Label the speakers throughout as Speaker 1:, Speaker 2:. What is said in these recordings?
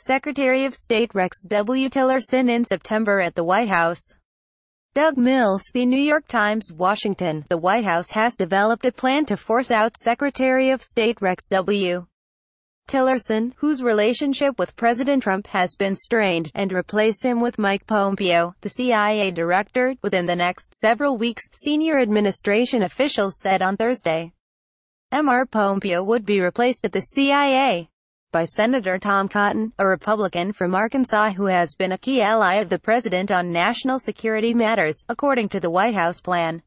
Speaker 1: Secretary of State Rex W. Tillerson in September at the White House. Doug Mills, The New York Times, Washington. The White House has developed a plan to force out Secretary of State Rex W. Tillerson, whose relationship with President Trump has been strained, and replace him with Mike Pompeo, the CIA director, within the next several weeks, senior administration officials said on Thursday. Mr. Pompeo would be replaced at the CIA by Senator Tom Cotton, a Republican from Arkansas who has been a key ally of the president on national security matters, according to the White House plan.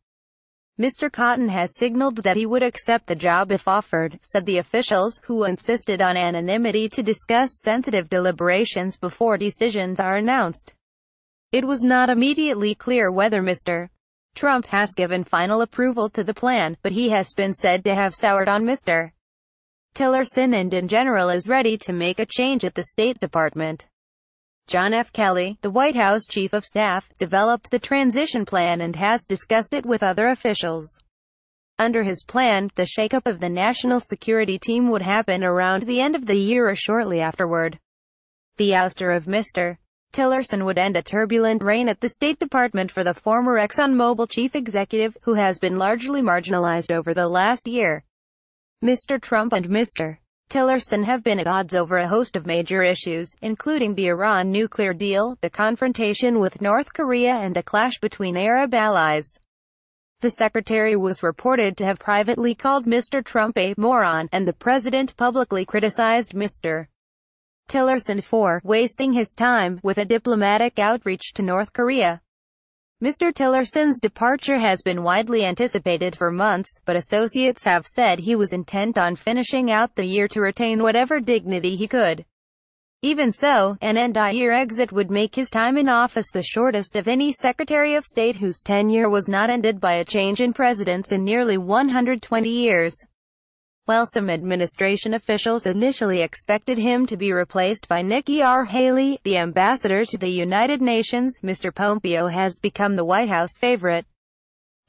Speaker 1: Mr. Cotton has signaled that he would accept the job if offered, said the officials, who insisted on anonymity to discuss sensitive deliberations before decisions are announced. It was not immediately clear whether Mr. Trump has given final approval to the plan, but he has been said to have soured on Mr. Tillerson and in general is ready to make a change at the State Department. John F. Kelly, the White House Chief of Staff, developed the transition plan and has discussed it with other officials. Under his plan, the shakeup of the national security team would happen around the end of the year or shortly afterward. The ouster of Mr. Tillerson would end a turbulent reign at the State Department for the former ExxonMobil chief executive, who has been largely marginalized over the last year. Mr. Trump and Mr. Tillerson have been at odds over a host of major issues, including the Iran nuclear deal, the confrontation with North Korea and a clash between Arab allies. The secretary was reported to have privately called Mr. Trump a moron, and the president publicly criticized Mr. Tillerson for wasting his time with a diplomatic outreach to North Korea. Mr. Tillerson's departure has been widely anticipated for months, but associates have said he was intent on finishing out the year to retain whatever dignity he could. Even so, an end-of-year exit would make his time in office the shortest of any Secretary of State whose tenure was not ended by a change in presidents in nearly 120 years. While some administration officials initially expected him to be replaced by Nikki Haley, the ambassador to the United Nations, Mr. Pompeo has become the White House favorite.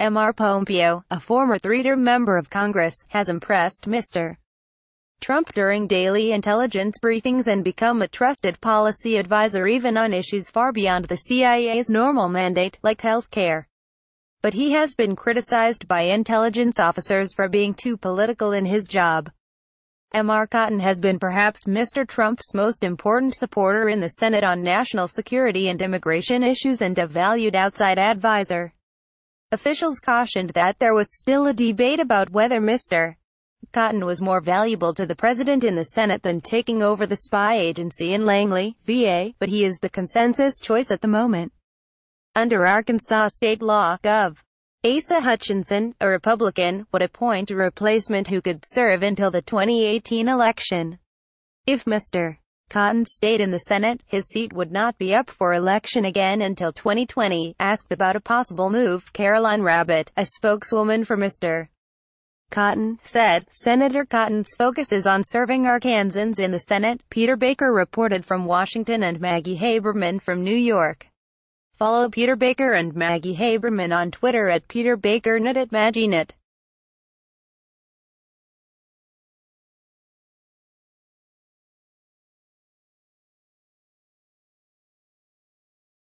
Speaker 1: Mr. Pompeo, a former three-term member of Congress, has impressed Mr. Trump during daily intelligence briefings and become a trusted policy advisor even on issues far beyond the CIA's normal mandate, like health care. But he has been criticized by intelligence officers for being too political in his job. Mr. Cotton has been perhaps Mr. Trump's most important supporter in the Senate on national security and immigration issues and a valued outside advisor. Officials cautioned that there was still a debate about whether Mr. Cotton was more valuable to the president in the Senate than taking over the spy agency in Langley, VA, but he is the consensus choice at the moment. Under Arkansas state law, Gov. Asa Hutchinson, a Republican, would appoint a replacement who could serve until the 2018 election. If Mr. Cotton stayed in the Senate, his seat would not be up for election again until 2020. Asked about a possible move, Caroline Rabbit, a spokeswoman for Mr. Cotton, said, Senator Cotton's focus is on serving Arkansans in the Senate. Peter Baker reported from Washington and Maggie Haberman from New York. Follow Peter Baker and Maggie Haberman on Twitter at PeterBakerNet at MaggieNet.